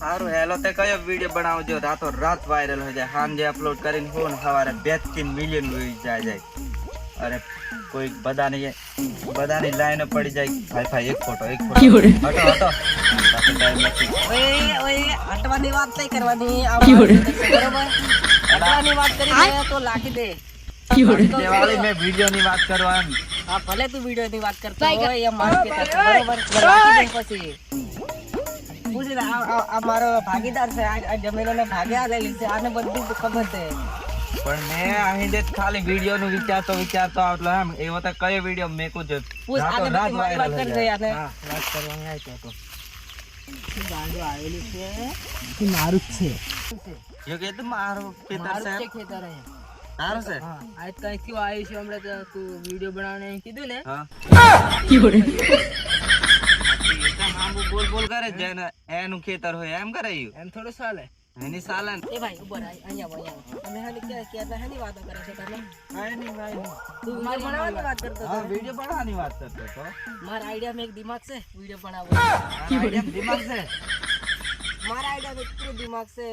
સારું હેલો તે કયો વિડિયો બનાવજો રાતો રાત વાયરલ हो जाए હાંજે અપલોડ કરીને ફોન સવારે 2-3 મિલિયન વ્યૂઝ જાય અરે કોઈ બધાની લાઈન પડી જાય ભાઈ એક ફોટો હટો ટાઈમ નથી ઓય હટવાની વાત નહીં કરવાની બરોબર હટવાની વાત કરી તો લાખી દે દિવાળી મે વિડિયો ની વાત કરવાની હા ભલે તું વિડિયો ની વાત કરતો હોય એ માર્કેટ બરોબર લાખી દે પછી પૂછી આ મારો ભાગીદાર છે આ જમીનોને ભાગ્યા આલેલી છે આને બધું ખબર છે પણ મે અહીં જે ખાલી વિડિયો નું વિચારતો આવતો એમ એવો તો કયો વિડિયો મેકું જ પૂછ આને વાત કરી દે આને હા વાત કરવાની આવી તો ગાંડો આવેલી છે કે મારું જ છે જો કે તો મારો ખેતર છે ખેતર છે તારો છે હા આજ કઈ થયું આવ્યું છે હમણાં તું વિડિયો બનાવને કીધું ને હા બોલ કરે છે ને એનું ખેતર હોય એમ કરાયું એમ થોડું ચાલે એની સાલન એ ભાઈ ઉપર અહીંયા તમે હાલી કે હાની વાતો કરે છે તમે આની ભાઈ તું વિડિયો બનાવવાની વાત કરતો હા વિડિયો બનાવવાની વાત કરતો તો મારા આઈડિયા માં એક દિમાગ છે વિડિયો બનાવવાનો દિમાગ છે મારા આઈડિયા માં એટલું દિમાગ છે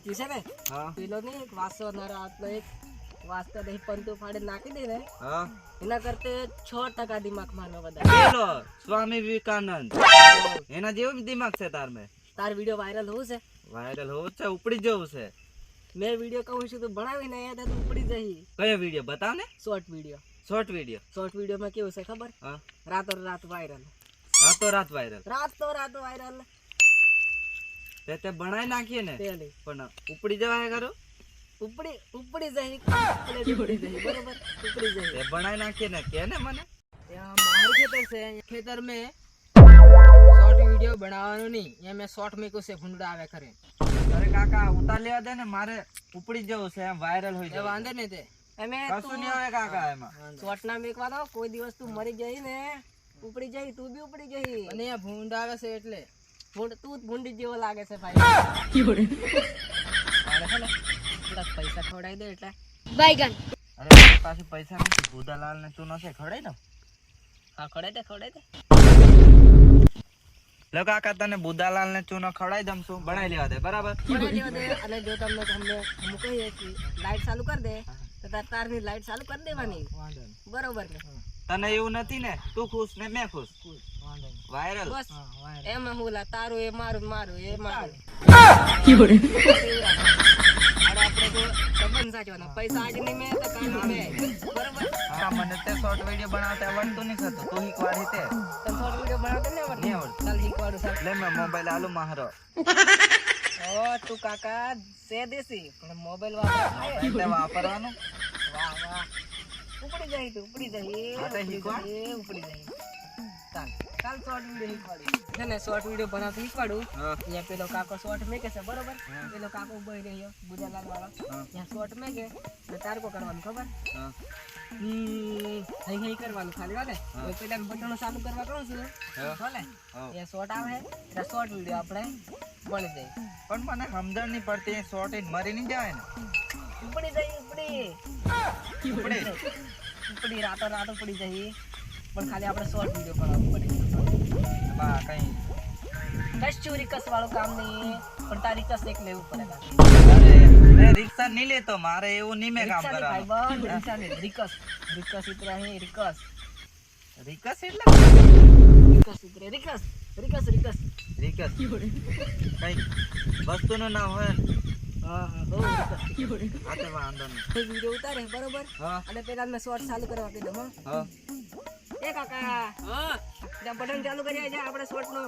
કિસે ને હા પેલો ને એક વાસોનારા આટલો એક વાસ્તા દહીં પંતુ ફાડે નાખી દે ને હા એના કરતે 6% દિમાગ માનો બધા પેલો સ્વામી વિવેકાનંદ એના જેવો દિમાગ છે તાર મે તાર વિડિયો વાયરલ હોવું છે વાયરલ હોવું છે ઉપડી જવું છે મેં વિડિયો કહું છું તો બનાવીને એ તો ઉપડી જઈ કયો વિડિયો બતાવ ને શોર્ટ વિડિયો શોર્ટ વિડિયો માં કેવું છે ખબર હા રાતો રાત વાયરલ રાત વાયરલ વાયરલ તે બનાવી નાખીએ ને પેલી પણ ઉપડી જવાય કરો ઉપડી જાય બરોબર ઉપડી જાય તે બનાવી નાખીએ ને કે ને મને ત્યાં મારું ખેતર છે ખેતર में શોર્ટ વિડિયો બનાવવાનો નહીં એ મેં શોર્ટ મેકું છે ભૂંડા આવે કરે અરે કાકા ઉતાર લેવા દે ને મારે ઉપડી જવું છે એમ વાયરલ હોય એ જાય વાંધો નહીં તે અમે કશું નહીં આવે કાકા એમાં શોર્ટ ના મેકવા દો કોઈ દિવસ તું મરી જઈ ને ઉપડી જઈ તું બી ઉપડી જઈ અને આ ભૂંડા આવે છે એટલે તું ભૂંડી જેવો લાગે છે ભાઈ થોડા પૈસા ખવડાવી દે એટલે बैगन અરે પાસે પૈસા નથી બુધાલાલ ને તું નસે ખવડાઈ દો હા ખવડાવી દે લો કાકા તને બુધાલાલ ને ચૂનો ખવડાઈ દમ છું બનાવી લેવા દે બરાબર બનાવી લેવા દે અને જો તમને હું કહીએ કે લાઈટ ચાલુ કરી દે તો તારની લાઈટ ચાલુ કરી દેવાની બરોબર ને તને એવું નથી ને તું ખુશ ને મેં ખુશ વાયરલ બસ એમાં હું તારું એ મારું એ મારું આપણે તો સંબંધ સાચવાનો પૈસા આજે નહીં મેં તો કાલ મેં બરોબર હા મને તે શોર્ટ વિડિયો બનાવતા આવડતું નહીં થતું તું હિકવાડ હે તે તને શોર્ટ વિડિયો બનાવતો ને આવડે નહીં આવડતું ચાલ શીખવાડું સર લે મે મોબાઈલ આલુ મારો ઓ તું કાકા સે દેસી પણ મોબાઈલ વાપરવાનો વાપરવાનું વાહ ઉપડી જાય ઉપડી જાય ચાલ શોર્ટ વિડિયો શીખવાડી છે ને શોર્ટ વિડિયો બનાવતો શીખવાડું અહીંયા પેલો કાકો શોર્ટ મેકે છે બરોબર પેલો કાકો ઉભો રહ્યો બુધાલાલ વાળો ત્યાં શોર્ટ મેકે એટલે તાર કો કરવાનું ખબર હઈ કરવાનું ખાલી વાલે પેલા બટનો ચાલુ કરવા કહું છું ભલે એ શોર્ટ આવે એટલે શોર્ટ વિડિયો આપણે બની જાય પણ મને સમજણ નહીં પડતી શોર્ટ ઇન મરી નહીં જાય ને ઉપડી જાય ઉપડી રાતો ઉપડી જાય પણ ખાલી આપણે શોર્ટ વિડિયો બનાવવું પડે બા કઈ કશું રિકસ વાળું કામ નહીં પણ તારી રિકસ એક લેવું પડે અરે રિક્ષા નહીં લેતો મારે એવું નહીં મેં કામ કરવાનું રિકસ ઉતરે અહીં રિકસ એટલે ઉતરે કઈ વસ્તુનું નામ હોય ને હા વાંધો નહીં વિડિયો ઉતારે બરોબર હા અને પેલા મેં શોર્ટ ચાલુ કરવા કીધું હા એ કાકા ત્યાં બટન ચાલુ કરી જાય આપણે શોર્ટ નો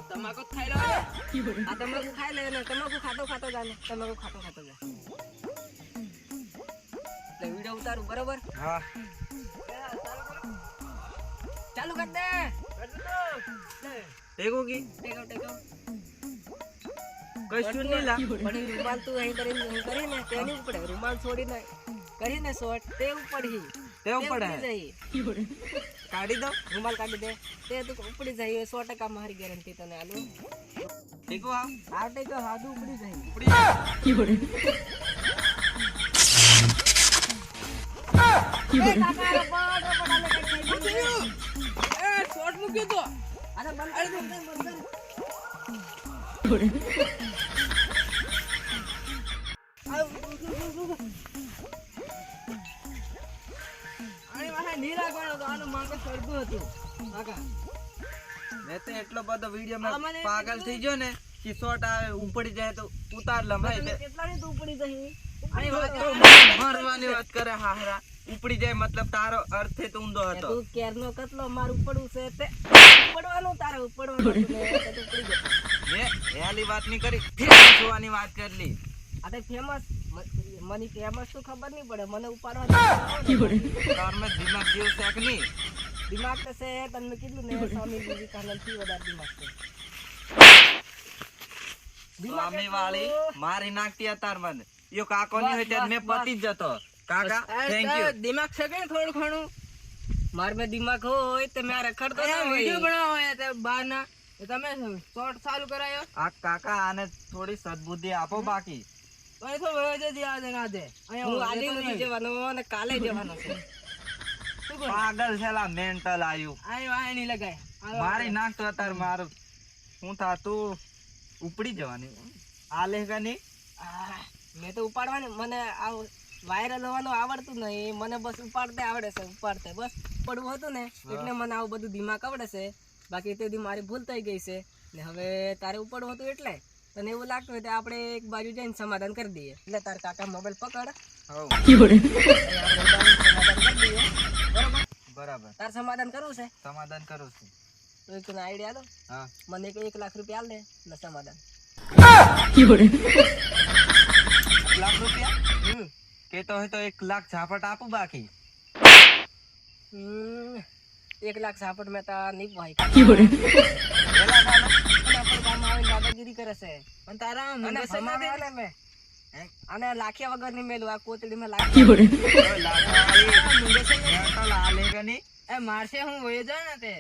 તમાકુ ખાઈ લો આ તમાકુ ખાઈ લે ને તમાકુ ખાતો જા એટલે વિડિયો ઉતારું બરોબર હા ચાલુ કર દે ટેકો કી ટેકો કશું નહીં લા પણ રૂમાલ તું અહીં કરીને તેની ઉપર રૂમાલ છોડીને કરીને શોર્ટ તે ઉપર કાઢી દો રૂમાલ કાઢી દે તે તું ઉપડી જાય 100% મારી ગેરંટી તને આલું ટેકો આ ટેકો હાદું ઉપડી જાય શોર્ટ મૂક્યો તો અરે બંધ આની વાહે નહીં રાખવાનો તો આનું માંગે સરદું હતું કાકા. મેં તો એટલો બધો વિડીયો આ માં મને પાગલ થઈ ગયો ને કે શોર્ટ આવે ઉપડી જાય તો ઉતાર લંબાઈ તમે કેટલાની તો ઉપડી જઈ. આની વાત તો મરવાની વાત કરે હાહરા. ઉપડી જાય મતલબ તારો અર્થ તો ઊંધો હતો. તું કેરનો કતલો માર ઉપડવું છે તે ઉપડવાનું તારે ઉપડવાનું હતું ને તે તો ઉપડી ગયો. મેં એલી વાત નહીં કરી, ફેમસ હોવાની વાત કરલી. આ તો ફેમસ મને ફેમસ તો ખબર નહીં પડે મને ઉપાડવા તારમાં દિમાગ જેવું છે કે નહીં? દિમાગ તો છે તમને કીધું ને સ્વામી વિવેકાનંદ થી વધારે દિમાગ છે. સ્વામી વાળી મારી નાખતી અતાર મને. યો કાકો ની હોય ત્યારે મેં પતી જ જતો. કાકા થેન્ક યુ. દિમાગ છે કે થોડું ઘણું માર મે દિમાગ હોય તો મેં રખડતો ના હોય. વિડિયો બનાવો હોય તો બહાર ના તમે શોર્ટ ચાલુ કરાયો. આ કાકા આને થોડી સદબુદ્ધિ આપો બાકી. મને તો રોજ જ યાદ ના દે. હું આજે નહીં જવાનો અને કાલે જવાનો છે. પાગલ છેલા મેન્ટલ આયુ. આય વાય નહીં લગાય. મારી નાખતો અતાર મારું હું થાતું ઉપડી જવાની. આ લે કે નહીં? મેં તો ઉપાડવાની મને આ વાયરલ હોવાનું આવડતું નહીં. મને બસ ઉપાડતે આવડે છે. ઉપાડતે બસ પડવું હતું ને એટલે મને આવું બધું દિમાગ આવડે છે. બાકી તેથી મારી ભૂલ થઈ ગઈ છે ને હવે તારે ઉપાડવું હતું એટલે તને એવું લાગતું હોય તો આપણે એક બાજુ જઈને સમાધાન કરી દઈએ. એટલે તાર કાકા મોબાઈલ પકડ. બરાબર. તાર સમાધાન કરવું છે? સમાધાન કરું છું. તો એક તને આઈડિયા દો. હા મને 1 લાખ રૂપિયા આલ દે ને સમાધાન. લાખ રૂપિયા કેતો હોય તો 1 લાખ ઝાપટ આપું બાકી. 1 લાખ સાપટ મેં તા નહીં ભાઈ. પેલા ગામમાં આવીને દાદાગીરી કરે છે. પણ તારા અને મને ભમાવાને મેં. હે? અને લાખિયા વગર ની મેલું આ કોતડીમાં લાખી. એ મારશે હું વયો જાય ને તે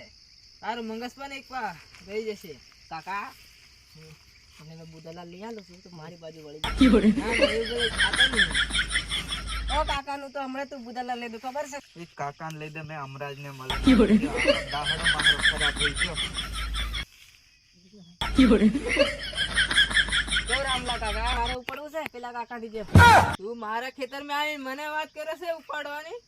તારું મંગસ પણ એક વાર ગઈ જશે કાકા. અને મેં બુધાલાલ લઈ આલું છું તો મારી બાજુ વળી જાય. ઓ કાકા નું તો હમણાં તું બુધાલાલ લીધું ખબર છે? એક કાકાને લઈ દે મેં અમરાજ ને મળે. દાહડો મારો ખરાબ થઈ ગયો. કેવું રામલા કાકા મારે ઉપડવું છે પેલા કાકા થી જે તું મારા ખેતર માં આવી મને વાત કરે છે ઉપાડવાની.